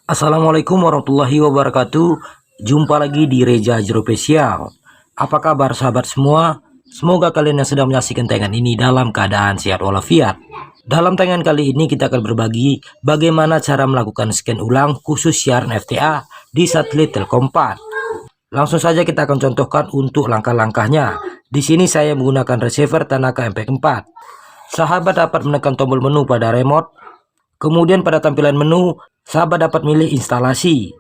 Assalamualaikum warahmatullahi wabarakatuh. Jumpa lagi di Reza Spesial. Apa kabar sahabat semua? Semoga kalian yang sedang menyaksikan tayangan ini dalam keadaan sehat walafiat. Dalam tayangan kali ini kita akan berbagi bagaimana cara melakukan scan ulang khusus siaran FTA di satelit Telkom 4. Langsung saja kita akan contohkan untuk langkah-langkahnya. Di sini saya menggunakan receiver Tanaka MPEG-4. Sahabat dapat menekan tombol menu pada remote. Kemudian pada tampilan menu, sahabat dapat milih instalasi.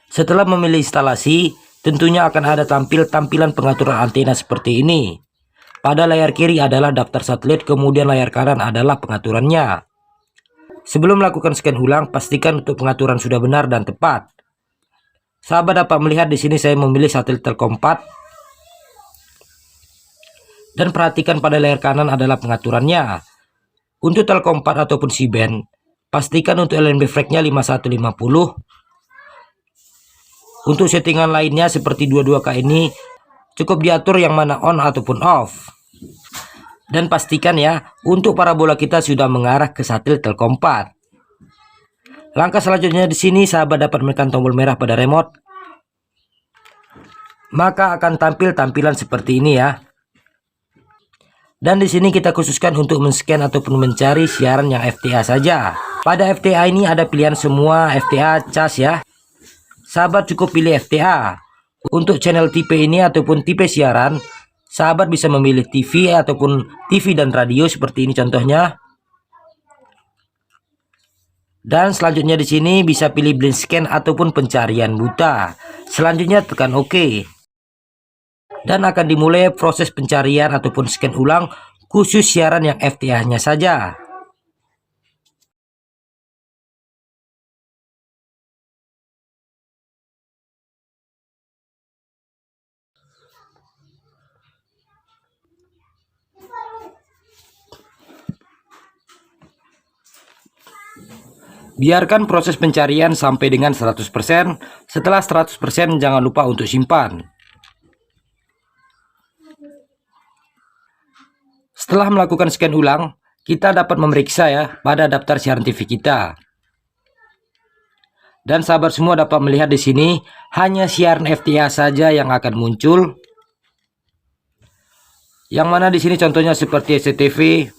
Setelah memilih instalasi, tentunya akan ada tampilan pengaturan antena seperti ini. Pada layar kiri adalah daftar satelit, kemudian layar kanan adalah pengaturannya. Sebelum melakukan scan ulang, pastikan untuk pengaturan sudah benar dan tepat. Sahabat dapat melihat di sini saya memilih satelit Telkom 4. Dan perhatikan pada layar kanan adalah pengaturannya. Untuk Telkom 4 ataupun C-band, pastikan untuk LNB frekuensinya 5150. Untuk settingan lainnya seperti 22K ini cukup diatur yang mana on ataupun off. Dan pastikan ya, untuk parabola kita sudah mengarah ke satelit Telkom 4. Langkah selanjutnya di sini sahabat dapat menekan tombol merah pada remote. Maka akan tampil tampilan seperti ini ya. Dan di sini kita khususkan untuk men-scan ataupun mencari siaran yang FTA saja. Pada FTA ini ada pilihan semua FTA cas ya. Sahabat cukup pilih FTA. Untuk channel tipe ini ataupun tipe siaran, sahabat bisa memilih TV ataupun TV dan radio seperti ini contohnya. Dan selanjutnya di sini bisa pilih blind scan ataupun pencarian buta. Selanjutnya tekan OK. Dan akan dimulai proses pencarian ataupun scan ulang khusus siaran yang FTA-nya saja. Biarkan proses pencarian sampai dengan 100%. Setelah 100% jangan lupa untuk simpan. Setelah melakukan scan ulang, kita dapat memeriksa ya pada daftar siaran TV kita. Dan sahabat semua dapat melihat di sini hanya siaran FTA saja yang akan muncul. Yang mana di sini contohnya seperti SCTV,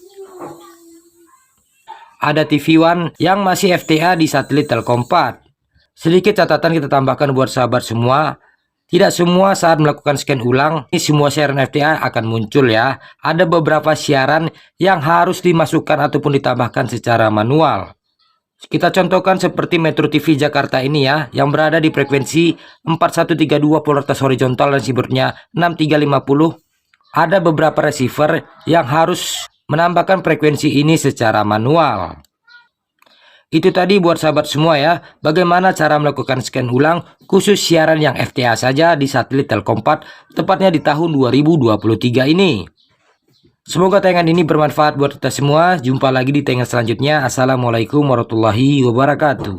ada TV One yang masih FTA di satelit Telkom 4. Sedikit catatan kita tambahkan buat sahabat semua. Tidak semua saat melakukan scan ulang, ini semua siaran FTA akan muncul ya. Ada beberapa siaran yang harus dimasukkan ataupun ditambahkan secara manual. Kita contohkan seperti Metro TV Jakarta ini ya, yang berada di frekuensi 4132 polaritas horizontal dan sibernya 6350. Ada beberapa receiver yang harus menambahkan frekuensi ini secara manual. Itu tadi buat sahabat semua ya, bagaimana cara melakukan scan ulang khusus siaran yang FTA saja di satelit Telkom 4, tepatnya di tahun 2023 ini. Semoga tayangan ini bermanfaat buat kita semua. Jumpa lagi di tayangan selanjutnya. Assalamualaikum warahmatullahi wabarakatuh.